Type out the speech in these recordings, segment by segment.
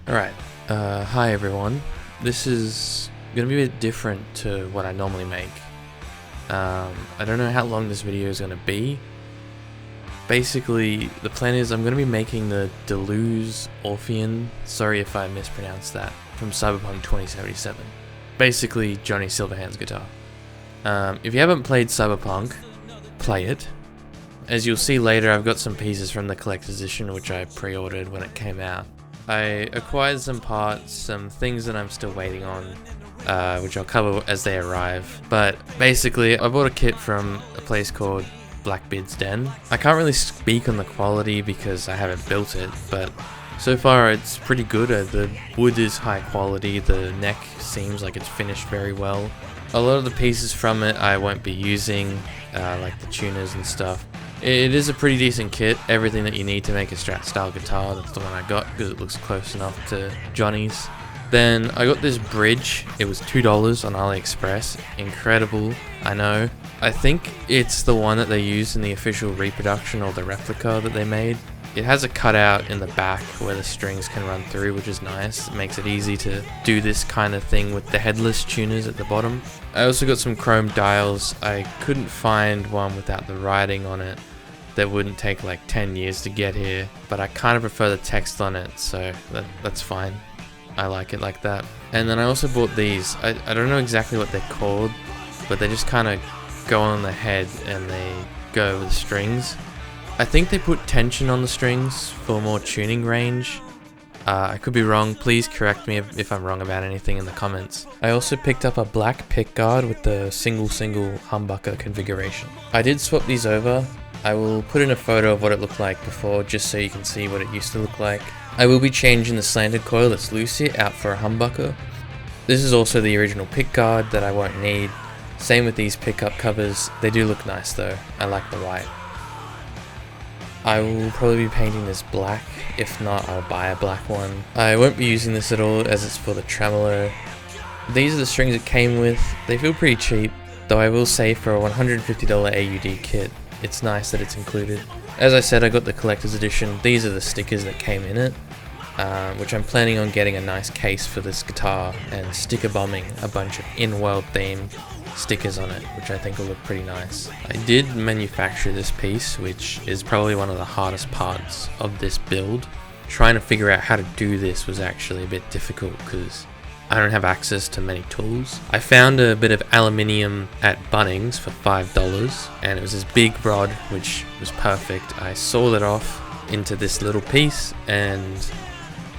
Alright, hi everyone. This is gonna be a bit different to what I normally make. I don't know how long this video is gonna be. Basically, the plan is I'm gonna be making the Deleuze Orphean, sorry if I mispronounced that, from Cyberpunk 2077. Basically, Johnny Silverhand's guitar. If you haven't played Cyberpunk, play it. As you'll see later, I've got some pieces from the collector's edition which I pre-ordered when it came out. I acquired some parts, some things that I'm still waiting on, which I'll cover as they arrive. But basically, I bought a kit from a place called Blackbeard's Den. I can't really speak on the quality because I haven't built it, but so far it's pretty good. The wood is high quality, the neck seems like it's finished very well. A lot of the pieces from it I won't be using, like the tuners and stuff. It is a pretty decent kit, everything that you need to make a Strat style guitar. That's the one I got because it looks close enough to Johnny's. Then I got this bridge, it was $2 on AliExpress, incredible, I know. I think it's the one that they used in the official reproduction or the replica that they made. It has a cutout in the back where the strings can run through, which is nice. It makes it easy to do this kind of thing with the headless tuners at the bottom. I also got some chrome dials. I couldn't find one without the writing on it that wouldn't take like 10 years to get here, but I kind of prefer the text on it, so that's fine. I like it like that. And then I also bought these. I don't know exactly what they're called, but they just kind of go on the head and they go over the strings. I think they put tension on the strings for more tuning range. I could be wrong, please correct me if I'm wrong about anything in the comments. I also picked up a black pickguard with the single humbucker configuration. I did swap these over. I will put in a photo of what it looked like before just so you can see what it used to look like. I will be changing the slanted coil that's loose here out for a humbucker. This is also the original pickguard that I won't need. Same with these pickup covers, they do look nice though, I like the white. I will probably be painting this black, if not I'll buy a black one. I won't be using this at all as it's for the tremolo. These are the strings it came with, they feel pretty cheap, though I will say for a $150 AUD kit, it's nice that it's included. As I said, I got the collector's edition, these are the stickers that came in it, which I'm planning on getting a nice case for this guitar and sticker bombing a bunch of in-world themed stickers on it, which I think will look pretty nice. I did manufacture this piece, which is probably one of the hardest parts of this build. Trying to figure out how to do this was actually a bit difficult because I don't have access to many tools. I found a bit of aluminium at Bunnings for $5 and it was this big rod which was perfect. I sawed it off into this little piece and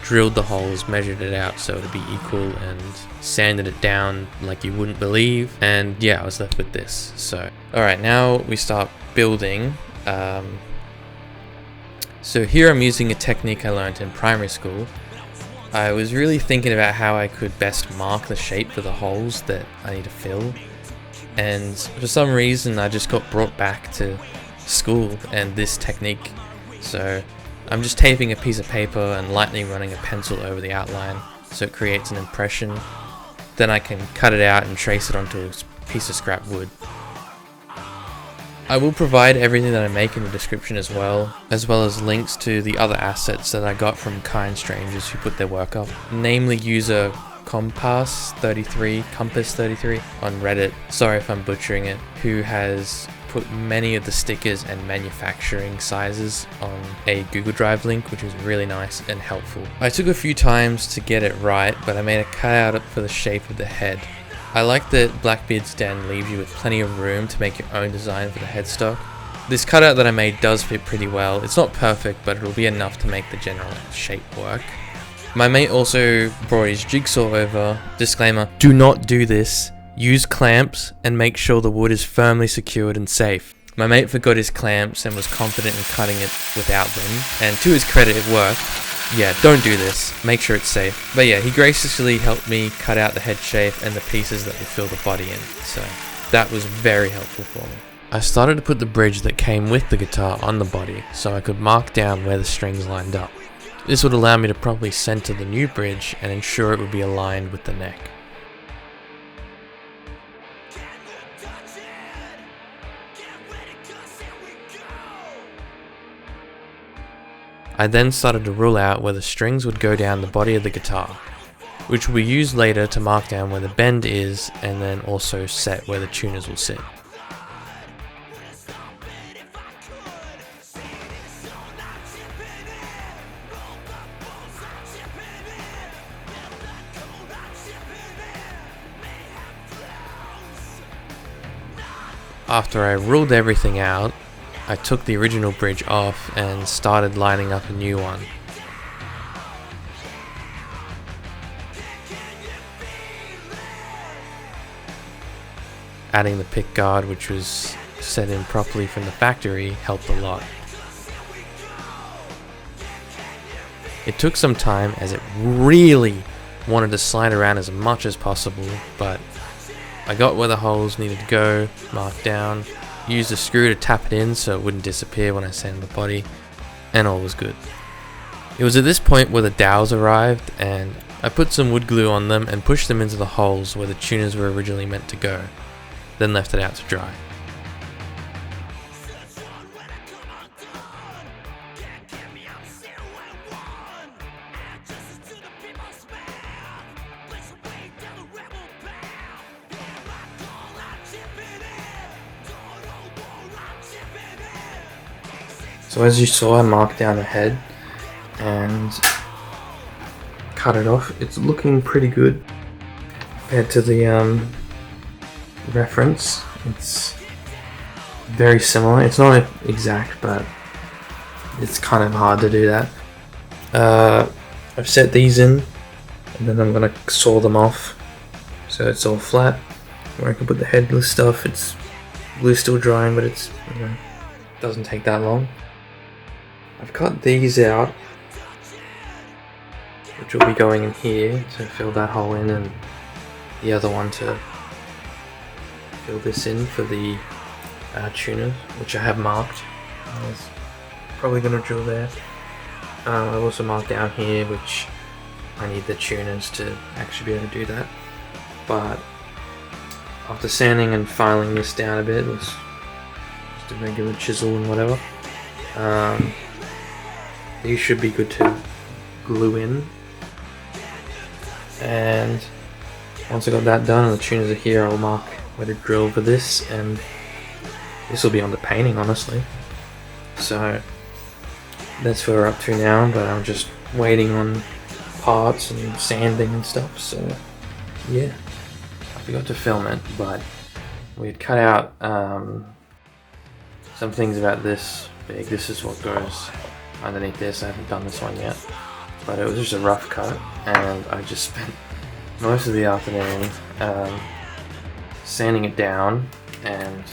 drilled the holes, measured it out so it'd be equal and sanded it down like you wouldn't believe, and yeah, I was left with this. So alright, now we start building. So here I'm using a technique I learned in primary school. I was really thinking about how I could best mark the shape for the holes that I need to fill, and for some reason I just got brought back to school and this technique. So I'm just taping a piece of paper and lightly running a pencil over the outline so it creates an impression. Then I can cut it out and trace it onto a piece of scrap wood. I will provide everything that I make in the description as well as links to the other assets that I got from kind strangers who put their work up, namely user Compass33 on Reddit, sorry if I'm butchering it, who has put many of the stickers and manufacturing sizes on a Google Drive link, which was really nice and helpful. I took a few times to get it right, but I made a cutout for the shape of the head. I like that Blackbeard's Den leaves you with plenty of room to make your own design for the headstock. This cutout that I made does fit pretty well. It's not perfect, but it'll be enough to make the general shape work. My mate also brought his jigsaw over. Disclaimer, do not do this. Use clamps and make sure the wood is firmly secured and safe. My mate forgot his clamps and was confident in cutting it without them, and to his credit it worked. Yeah, don't do this, make sure it's safe. But yeah, he graciously helped me cut out the head shape and the pieces that would fill the body in, so that was very helpful for me. I started to put the bridge that came with the guitar on the body so I could mark down where the strings lined up. This would allow me to properly center the new bridge and ensure it would be aligned with the neck. I then started to rule out where the strings would go down the body of the guitar, which will be used later to mark down where the bend is and then also set where the tuners will sit. After I ruled everything out, I took the original bridge off and started lining up a new one. Adding the pick guard, which was set in properly from the factory, helped a lot. It took some time as it really wanted to slide around as much as possible, but I got where the holes needed to go, marked down, used a screw to tap it in so it wouldn't disappear when I sanded the body, and all was good. It was at this point where the dowels arrived, and I put some wood glue on them and pushed them into the holes where the tuners were originally meant to go, then left it out to dry. So as you saw, I marked down the head and cut it off. It's looking pretty good compared to the reference. It's very similar. It's not exact, but it's kind of hard to do that. I've set these in, and then I'm gonna saw them off so it's all flat. Where I can put the headless stuff. It's glue's still drying, but it's doesn't take that long. I've cut these out, which will be going in here to fill that hole in, and the other one to fill this in for the tuner, which I have marked. I was probably going to drill there. I've also marked down here, which I need the tuners to actually be able to do that. But after sanding and filing this down a bit, with just a regular chisel and whatever, these should be good to glue in. And once I got that done and the tuners are here, I'll mark where to drill for this, and this will be on the painting, honestly. So that's where we're up to now, but I'm just waiting on parts and sanding and stuff. So yeah, I forgot to film it, but we had cut out some things about this big. This is what goes underneath this. I haven't done this one yet, but it was just a rough cut, and I just spent most of the afternoon sanding it down and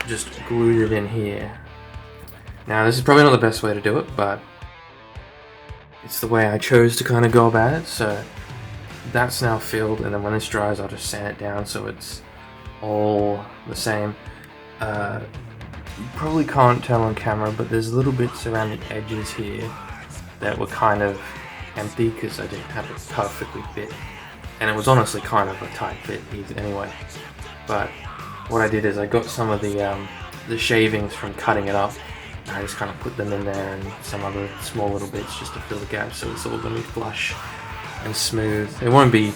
just glued it in here. Now this is probably not the best way to do it, but it's the way I chose to kind of go about it. So that's now filled, and then when this dries I'll just sand it down so it's all the same. You probably can't tell on camera, but there's little bits around the edges here that were kind of empty because I didn't have it perfectly fit, and it was honestly kind of a tight fit anyway. But what I did is I got some of the shavings from cutting it up, and I just kind of put them in there, and some other small little bits just to fill the gaps, so it's all going to be flush and smooth. It won't be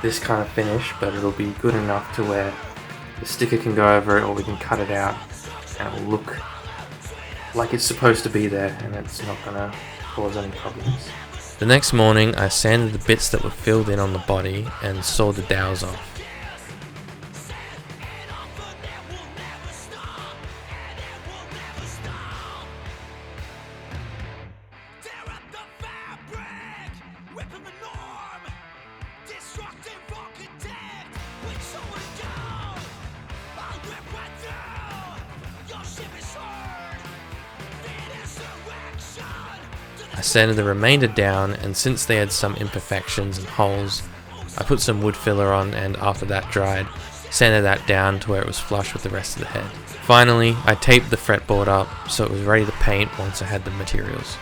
this kind of finish, but it'll be good enough to where the sticker can go over it, or we can cut it out and it will look like it's supposed to be there, and it's not going to cause any problems. The next morning I sanded the bits that were filled in on the body and sawed the dowels off. I sanded the remainder down, and since they had some imperfections and holes, I put some wood filler on, and after that dried, sanded that down to where it was flush with the rest of the head. Finally, I taped the fretboard up so it was ready to paint once I had the materials.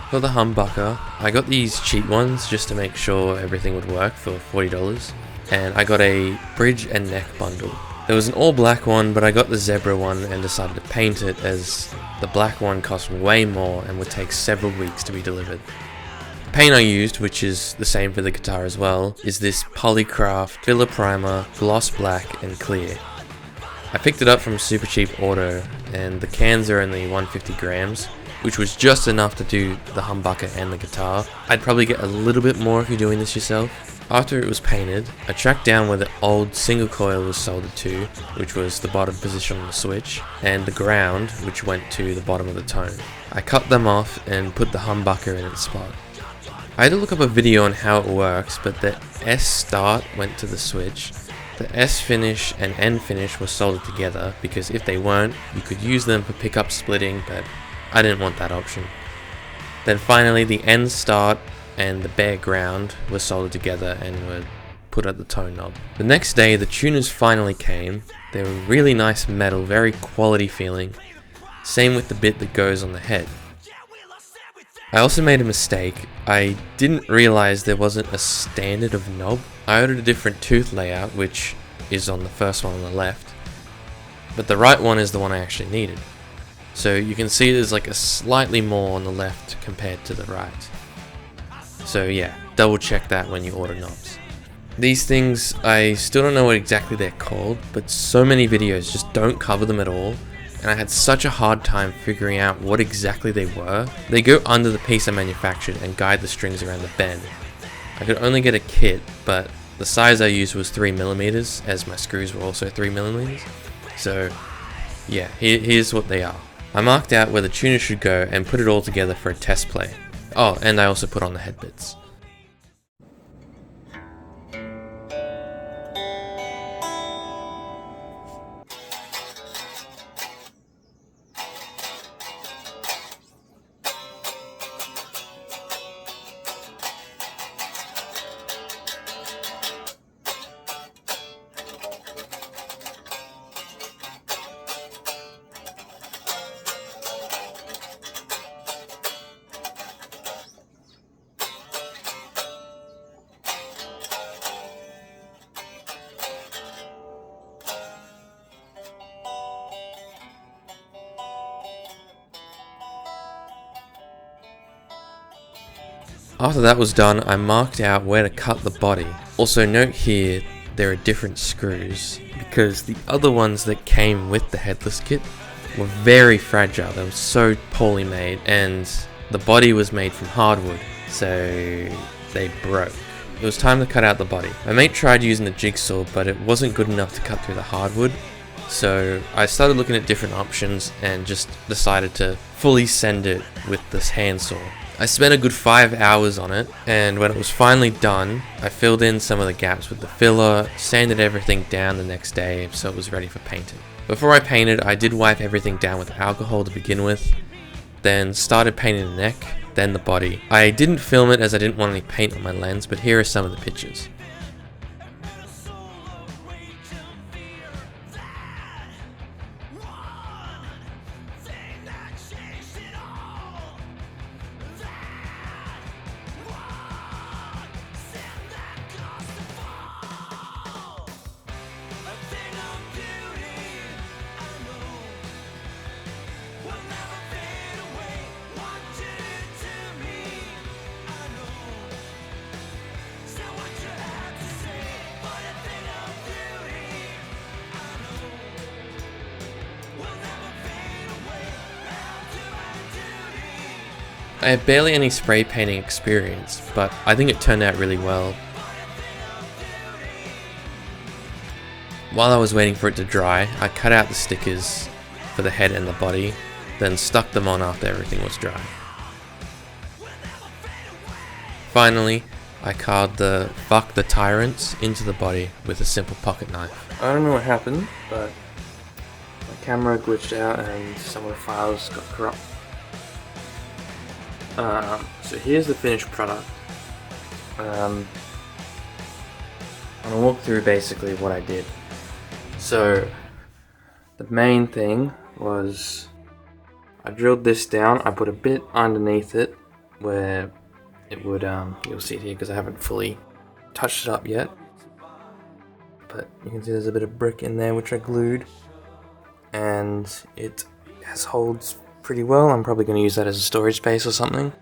For the humbucker, I got these cheap ones just to make sure everything would work for $40, and I got a bridge and neck bundle. There was an all black one, but I got the zebra one and decided to paint it as the black one cost way more and would take several weeks to be delivered. The paint I used, which is the same for the guitar as well, is this Polycraft filler primer, gloss black and clear. I picked it up from Super Cheap Auto, and the cans are only 150 grams, which was just enough to do the humbucker and the guitar. I'd probably get a little bit more if you're doing this yourself. After it was painted, I tracked down where the old single coil was soldered to, which was the bottom position on the switch, and the ground, which went to the bottom of the tone. I cut them off and put the humbucker in its spot. I had to look up a video on how it works, but the S start went to the switch. The S finish and N finish were soldered together, because if they weren't, you could use them for pickup splitting, but I didn't want that option. Then finally the N start and the bare ground were soldered together and were put at the tone knob. The next day the tuners finally came. They were really nice metal, very quality feeling. Same with the bit that goes on the head. I also made a mistake. I didn't realize there wasn't a standard of knob. I ordered a different tooth layout, which is on the first one on the left, but the right one is the one I actually needed. So you can see there's like a slightly more on the left compared to the right. So yeah, double check that when you order knobs. These things, I still don't know what exactly they're called, but so many videos just don't cover them at all, and I had such a hard time figuring out what exactly they were. They go under the piece I manufactured and guide the strings around the bend. I could only get a kit, but the size I used was 3mm, as my screws were also 3mm. So yeah, here's what they are. I marked out where the tuner should go and put it all together for a test play. Oh, and I also put on the head bits. After that was done, I marked out where to cut the body. Also note here, there are different screws, because the other ones that came with the headless kit were very fragile. They were so poorly made, and the body was made from hardwood, so they broke. It was time to cut out the body. My mate tried using the jigsaw, but it wasn't good enough to cut through the hardwood, so I started looking at different options and just decided to fully send it with this handsaw. I spent a good 5 hours on it, and when it was finally done, I filled in some of the gaps with the filler, sanded everything down the next day so it was ready for painting. Before I painted, I did wipe everything down with alcohol to begin with, then started painting the neck, then the body. I didn't film it as I didn't want any paint on my lens, but here are some of the pictures. I have barely any spray painting experience, but I think it turned out really well. While I was waiting for it to dry, I cut out the stickers for the head and the body, then stuck them on after everything was dry. Finally, I carved the "Fuck the Tyrants" into the body with a simple pocket knife. I don't know what happened, but my camera glitched out and some of the files got corrupt. So here's the finished product. I'm gonna walk through basically what I did. So the main thing was I drilled this down. I put a bit underneath it where it would, you'll see it here because I haven't fully touched it up yet. but you can see there's a bit of brick in there which I glued, and it holds pretty well. I'm probably going to use that as a storage space or something.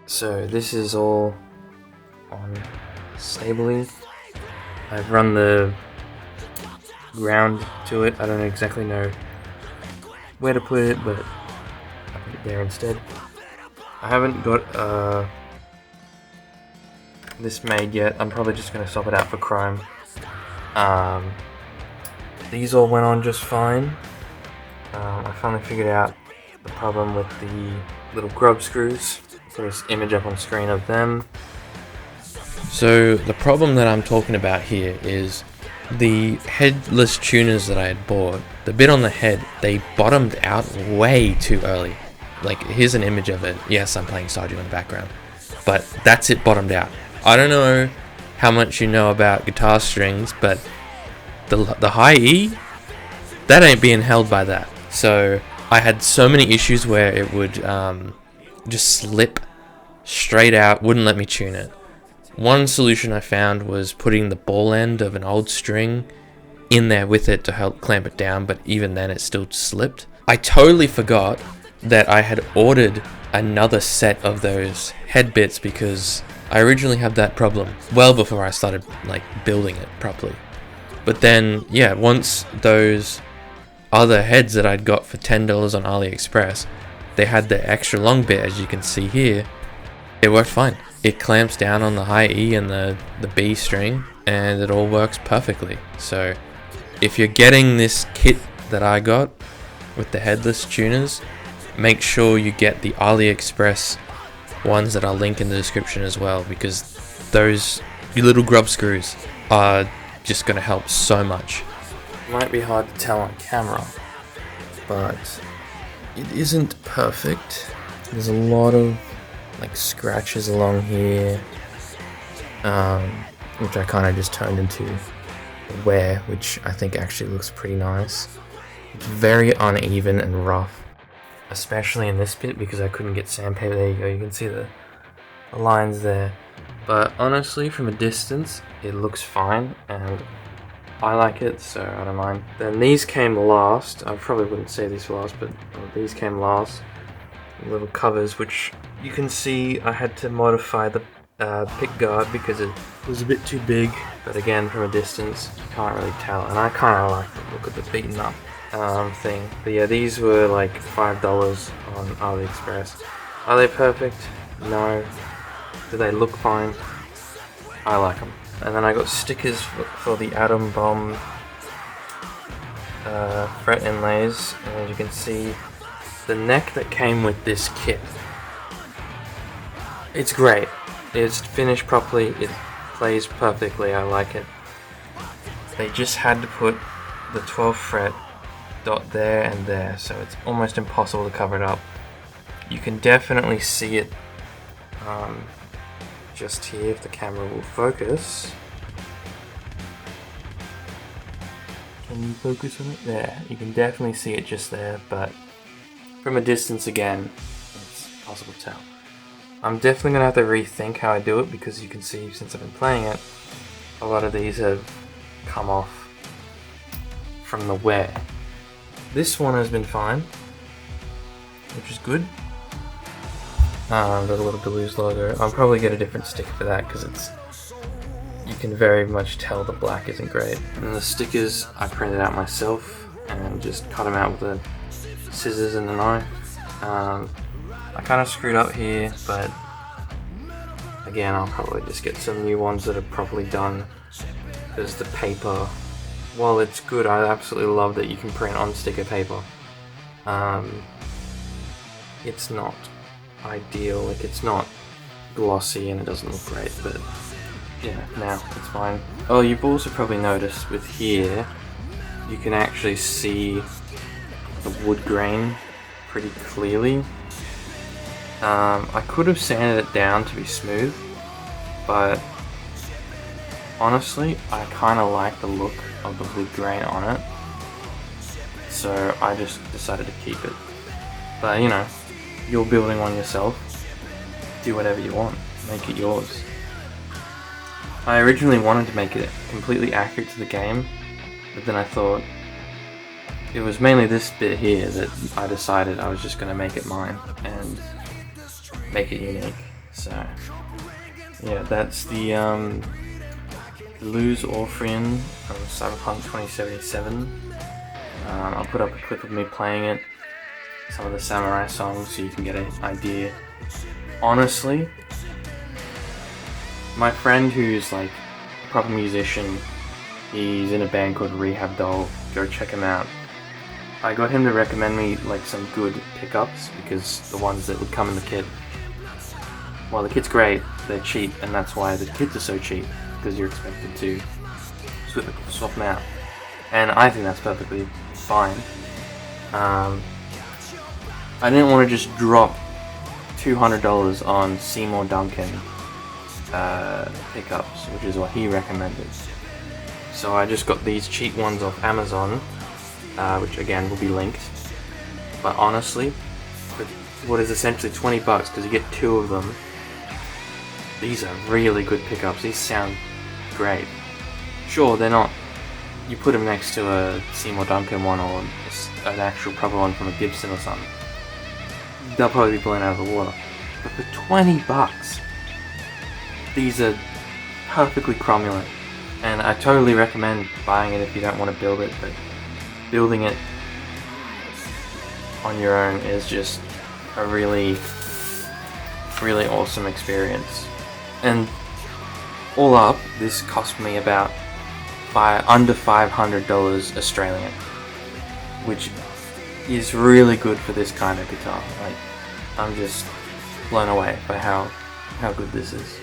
So this is all on stably. I've run the ground to it. I don't exactly know where to put it, but I put it there instead. I haven't got this made yet. I'm probably just going to swap it out for chrome. These all went on just fine. I finally figured out the problem with the little grub screws. Put this image up on screen of them. So the problem that I'm talking about here is the headless tuners that I had bought. The bit on the head, they bottomed out way too early. Like, here's an image of it. Yes, I'm playing Stardew in the background, but that's it, bottomed out. I don't know how much you know about guitar strings, but the high E, that ain't being held by that. So I had so many issues where it would just slip straight out, wouldn't let me tune it. One solution I found was putting the ball end of an old string in there with it to help clamp it down, but even then it still slipped. I totally forgot that I had ordered another set of those head bits because I originally had that problem well before I started like building it properly. But then, yeah, once those other heads that I'd got for $10 on AliExpress, they had the extra long bit, as you can see here. It worked fine. It clamps down on the high E and the B string, and it all works perfectly. So if you're getting this kit that I got with the headless tuners, make sure you get the AliExpress ones that I'll link in the description as well, because those little grub screws are just going to help so much. It might be hard to tell on camera, but it isn't perfect. There's a lot of like scratches along here, which I kind of just turned into wear, which I think actually looks pretty nice. It's very uneven and rough, especially in this bit because I couldn't get sandpaper. There you go, you can see the lines there. But honestly, from a distance, it looks fine, and I like it, so I don't mind. Then these came last. I probably wouldn't say these last, but these came last. Little covers, which you can see I had to modify the pick guard because it was a bit too big. But again, from a distance, you can't really tell. And I kind of like the look of the beaten up thing. But yeah, these were like $5 on AliExpress. Are they perfect? No. Do they look fine? I like them. And then I got stickers for the Atom Bomb fret inlays. And as you can see, the neck that came with this kit, it's great. It's finished properly. It plays perfectly. I like it. They just had to put the 12th fret dot there and there, so it's almost impossible to cover it up. You can definitely see it just here if the camera will focus. Can you focus on it? There. You can definitely see it just there, but from a distance again, it's impossible to tell. I'm definitely going to have to rethink how I do it because you can see since I've been playing it, a lot of these have come off from the wear. This one has been fine, which is good. Got a little Deleuze logo. I'll probably get a different sticker for that because you can very much tell the black isn't great. And the stickers I printed out myself and just cut them out with the scissors and the knife. I kind of screwed up here, but again, I'll probably just get some new ones that are properly done because the paper, while it's good, I absolutely love that you can print on sticker paper. It's not ideal, like it's not glossy and it doesn't look great, but yeah, now it's fine. Oh, you've also probably noticed with here, you can actually see the wood grain pretty clearly. I could have sanded it down to be smooth, but honestly, I kind of like the look of the wood grain on it, so I just decided to keep it. But you know, you're building one yourself, do whatever you want, make it yours. I originally wanted to make it completely accurate to the game, but then I thought it was mainly this bit here that I decided I was just going to make it mine and make it unique. So yeah, that's the Lose Orphean from Cyberpunk 2077. I'll put up a clip of me playing it, some of the samurai songs, so you can get an idea. Honestly, my friend who's like a proper musician, he's in a band called Rehab Doll, go check him out. I got him to recommend me like some good pickups, because the ones that would come in the kit, well, the kit's great, they're cheap, and that's why the kits are so cheap, because you're expected to swap them out. And I think that's perfectly fine. I didn't want to just drop $200 on Seymour Duncan pickups, which is what he recommended. So I just got these cheap ones off Amazon, which again will be linked. But honestly, for what is essentially 20 bucks, because you get 2 of them, these are really good pickups. These sound great. Sure, they're not, you put them next to a Seymour Duncan one or an actual proper one from a Gibson or something, they'll probably be blown out of the water. But for 20 bucks, these are perfectly cromulent, and I totally recommend buying it if you don't want to build it, but building it on your own is just a really awesome experience. And all up, this cost me about under $500 Australian, which is really good for this kind of guitar. Like, I'm just blown away by how good this is.